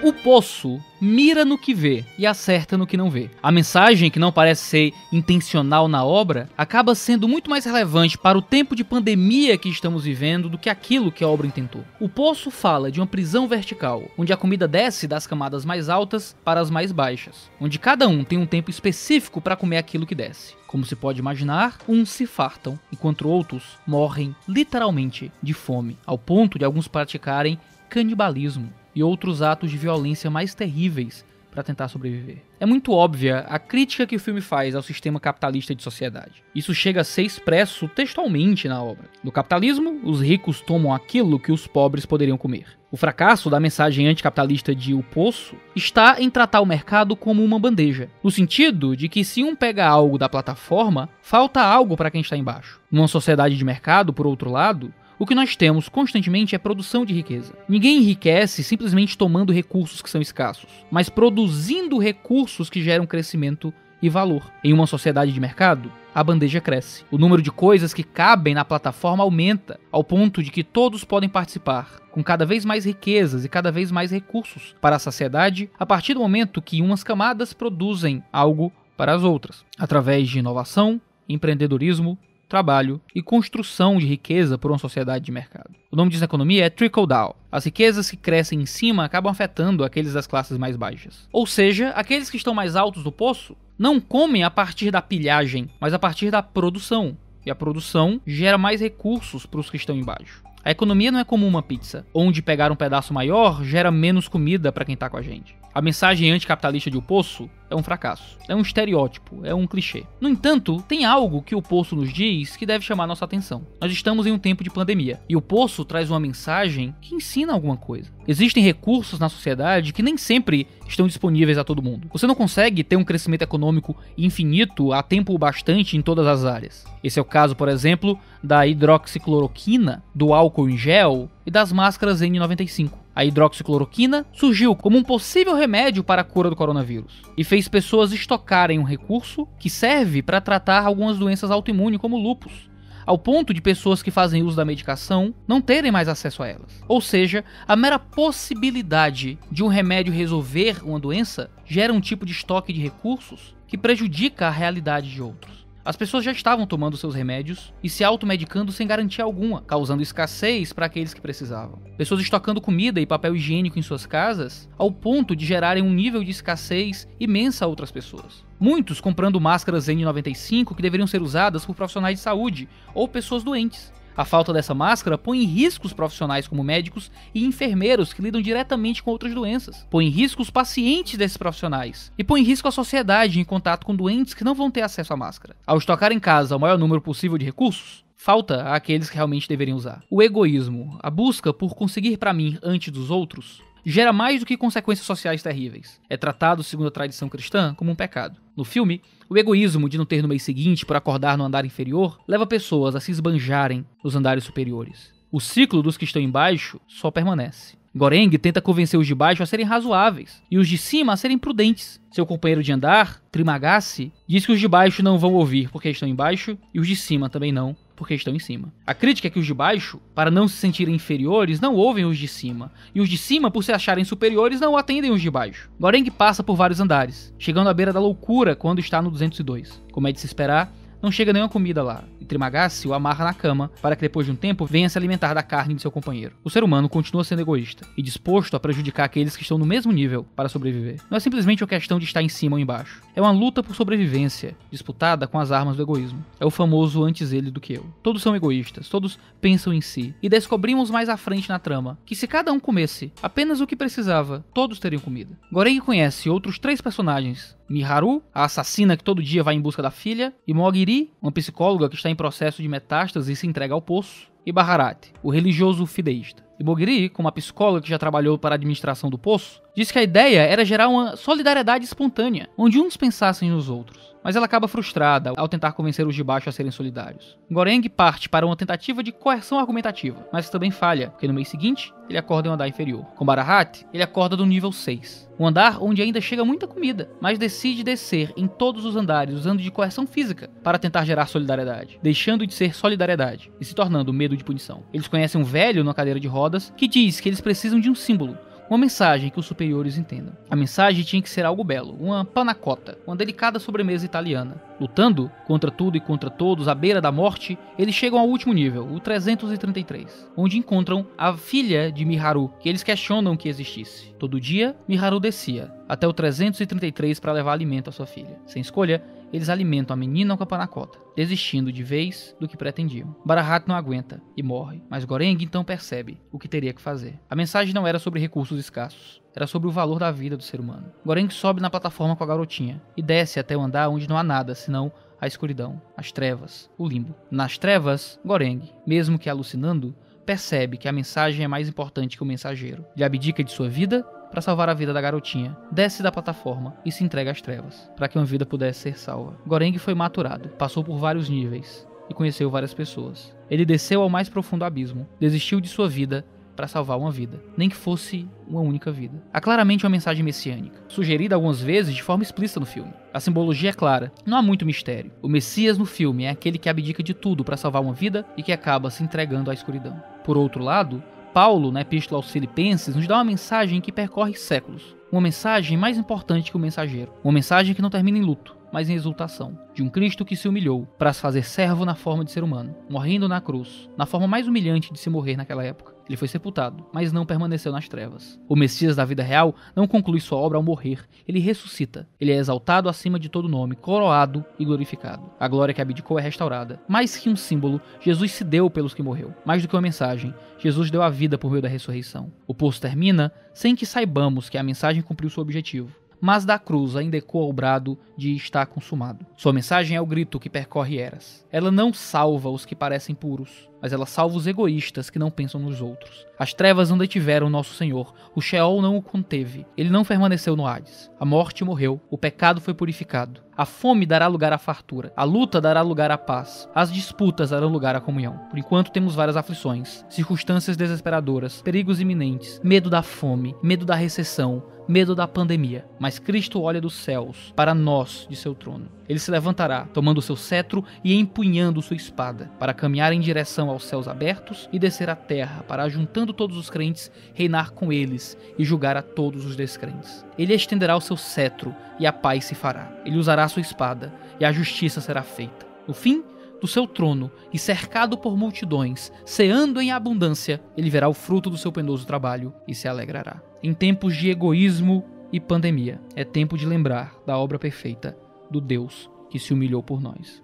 O poço mira no que vê e acerta no que não vê. A mensagem, que não parece ser intencional na obra, acaba sendo muito mais relevante para o tempo de pandemia que estamos vivendo do que aquilo que a obra intentou. O poço fala de uma prisão vertical, onde a comida desce das camadas mais altas para as mais baixas, onde cada um tem um tempo específico para comer aquilo que desce. Como se pode imaginar, uns se fartam, enquanto outros morrem literalmente de fome, ao ponto de alguns praticarem canibalismo e outros atos de violência mais terríveis para tentar sobreviver. É muito óbvia a crítica que o filme faz ao sistema capitalista de sociedade. Isso chega a ser expresso textualmente na obra. No capitalismo, os ricos tomam aquilo que os pobres poderiam comer. O fracasso da mensagem anticapitalista de O Poço está em tratar o mercado como uma bandeja, no sentido de que se um pega algo da plataforma, falta algo para quem está embaixo. Numa sociedade de mercado, por outro lado, o que nós temos constantemente é produção de riqueza. Ninguém enriquece simplesmente tomando recursos que são escassos, mas produzindo recursos que geram crescimento e valor. Em uma sociedade de mercado, a bandeja cresce. O número de coisas que cabem na plataforma aumenta, ao ponto de que todos podem participar, com cada vez mais riquezas e cada vez mais recursos para a sociedade, a partir do momento que umas camadas produzem algo para as outras, através de inovação, empreendedorismo, trabalho e construção de riqueza por uma sociedade de mercado. O nome disso na economia é trickle-down. As riquezas que crescem em cima acabam afetando aqueles das classes mais baixas. Ou seja, aqueles que estão mais altos do poço não comem a partir da pilhagem, mas a partir da produção. E a produção gera mais recursos para os que estão embaixo. A economia não é como uma pizza, onde pegar um pedaço maior gera menos comida para quem está com a gente. A mensagem anticapitalista de O Poço é um fracasso, é um estereótipo, é um clichê. No entanto, tem algo que O Poço nos diz que deve chamar nossa atenção. Nós estamos em um tempo de pandemia, e O Poço traz uma mensagem que ensina alguma coisa. Existem recursos na sociedade que nem sempre estão disponíveis a todo mundo. Você não consegue ter um crescimento econômico infinito a tempo bastante em todas as áreas. Esse é o caso, por exemplo, da hidroxicloroquina, do álcool em gel e das máscaras N95. A hidroxicloroquina surgiu como um possível remédio para a cura do coronavírus e fez pessoas estocarem um recurso que serve para tratar algumas doenças autoimunes como lúpus, ao ponto de pessoas que fazem uso da medicação não terem mais acesso a elas. Ou seja, a mera possibilidade de um remédio resolver uma doença gera um tipo de estoque de recursos que prejudica a realidade de outros. As pessoas já estavam tomando seus remédios e se automedicando sem garantia alguma, causando escassez para aqueles que precisavam. Pessoas estocando comida e papel higiênico em suas casas, ao ponto de gerarem um nível de escassez imensa a outras pessoas. Muitos comprando máscaras N95 que deveriam ser usadas por profissionais de saúde ou pessoas doentes. A falta dessa máscara põe em risco os profissionais como médicos e enfermeiros que lidam diretamente com outras doenças. Põe em risco os pacientes desses profissionais. E põe em risco a sociedade em contato com doentes que não vão ter acesso à máscara. Ao estocar em casa o maior número possível de recursos, falta àqueles que realmente deveriam usar. O egoísmo, a busca por conseguir para mim antes dos outros, gera mais do que consequências sociais terríveis. É tratado, segundo a tradição cristã, como um pecado. No filme, o egoísmo de não ter no mês seguinte por acordar no andar inferior leva pessoas a se esbanjarem nos andares superiores. O ciclo dos que estão embaixo só permanece. Goreng tenta convencer os de baixo a serem razoáveis e os de cima a serem prudentes. Seu companheiro de andar, Trimagasi, diz que os de baixo não vão ouvir porque estão embaixo e os de cima também não, porque estão em cima. A crítica é que os de baixo, para não se sentirem inferiores, não ouvem os de cima, e os de cima, por se acharem superiores, não atendem os de baixo. Goreng passa por vários andares, chegando à beira da loucura quando está no 202. Como é de se esperar, não chega nenhuma comida lá, e Trimagasi o amarra na cama para que depois de um tempo venha se alimentar da carne de seu companheiro. O ser humano continua sendo egoísta e disposto a prejudicar aqueles que estão no mesmo nível para sobreviver. Não é simplesmente uma questão de estar em cima ou embaixo. É uma luta por sobrevivência, disputada com as armas do egoísmo. É o famoso antes ele do que eu. Todos são egoístas, todos pensam em si. E descobrimos mais à frente na trama que se cada um comesse apenas o que precisava, todos teriam comida. Goreng conhece outros 3 personagens: Miharu, a assassina que todo dia vai em busca da filha, e Mogiri, uma psicóloga que está em processo de metástase e se entrega ao poço, e Bharat, o religioso fideísta. E Mogiri, como a psicóloga que já trabalhou para a administração do poço, disse que a ideia era gerar uma solidariedade espontânea, onde uns pensassem nos outros. Mas ela acaba frustrada ao tentar convencer os de baixo a serem solidários. Goreng parte para uma tentativa de coerção argumentativa, mas também falha, porque no mês seguinte ele acorda em um andar inferior. Com Bharat, ele acorda do nível 6, um andar onde ainda chega muita comida, mas decide descer em todos os andares usando de coerção física para tentar gerar solidariedade, deixando de ser solidariedade e se tornando medo de punição. Eles conhecem um velho numa cadeira de rodas que diz que eles precisam de um símbolo, uma mensagem que os superiores entendam. A mensagem tinha que ser algo belo, uma panna cotta, uma delicada sobremesa italiana. Lutando contra tudo e contra todos à beira da morte, eles chegam ao último nível, o 333, onde encontram a filha de Miharu, que eles questionam que existisse. Todo dia, Miharu descia até o 333 para levar alimento à sua filha. Sem escolha, eles alimentam a menina com a panna cotta, desistindo de vez do que pretendiam. Barahat não aguenta e morre, mas Goreng então percebe o que teria que fazer. A mensagem não era sobre recursos escassos, era sobre o valor da vida do ser humano. Goreng sobe na plataforma com a garotinha e desce até o andar onde não há nada senão a escuridão, as trevas, o limbo. Nas trevas, Goreng, mesmo que alucinando, percebe que a mensagem é mais importante que o mensageiro. Ele abdica de sua vida para salvar a vida da garotinha, desce da plataforma e se entrega às trevas, para que uma vida pudesse ser salva. Goreng foi maturado, passou por vários níveis e conheceu várias pessoas. Ele desceu ao mais profundo abismo, desistiu de sua vida para salvar uma vida, nem que fosse uma única vida. Há claramente uma mensagem messiânica, sugerida algumas vezes de forma explícita no filme. A simbologia é clara, não há muito mistério. O Messias no filme é aquele que abdica de tudo para salvar uma vida e que acaba se entregando à escuridão. Por outro lado, Paulo, na Epístola aos Filipenses, nos dá uma mensagem que percorre séculos. Uma mensagem mais importante que o mensageiro. Uma mensagem que não termina em luto, mas em exultação. De um Cristo que se humilhou para se fazer servo na forma de ser humano, morrendo na cruz, na forma mais humilhante de se morrer naquela época. Ele foi sepultado, mas não permaneceu nas trevas. O Messias da vida real não conclui sua obra ao morrer, ele ressuscita. Ele é exaltado acima de todo nome, coroado e glorificado. A glória que abdicou é restaurada. Mais que um símbolo, Jesus se deu pelos que morreu. Mais do que uma mensagem, Jesus deu a vida por meio da ressurreição. O poço termina sem que saibamos que a mensagem cumpriu seu objetivo. Mas da cruz ainda ecoa o brado de está consumado. Sua mensagem é o grito que percorre eras. Ela não salva os que parecem puros, mas ela salva os egoístas que não pensam nos outros. As trevas não detiveram nosso Senhor, o Sheol não o conteve, ele não permaneceu no Hades. A morte morreu, o pecado foi purificado. A fome dará lugar à fartura, a luta dará lugar à paz, as disputas darão lugar à comunhão. Por enquanto temos várias aflições, circunstâncias desesperadoras, perigos iminentes, medo da fome, medo da recessão, medo da pandemia. Mas Cristo olha dos céus para nós de seu trono. Ele se levantará, tomando seu cetro e empunhando sua espada, para caminhar em direção aos céus abertos e descer à terra, para, juntando todos os crentes, reinar com eles e julgar a todos os descrentes. Ele estenderá o seu cetro e a paz se fará. Ele usará sua espada e a justiça será feita. No fim do seu trono e cercado por multidões, ceando em abundância, ele verá o fruto do seu penoso trabalho e se alegrará. Em tempos de egoísmo e pandemia, é tempo de lembrar da obra perfeita do Deus que se humilhou por nós.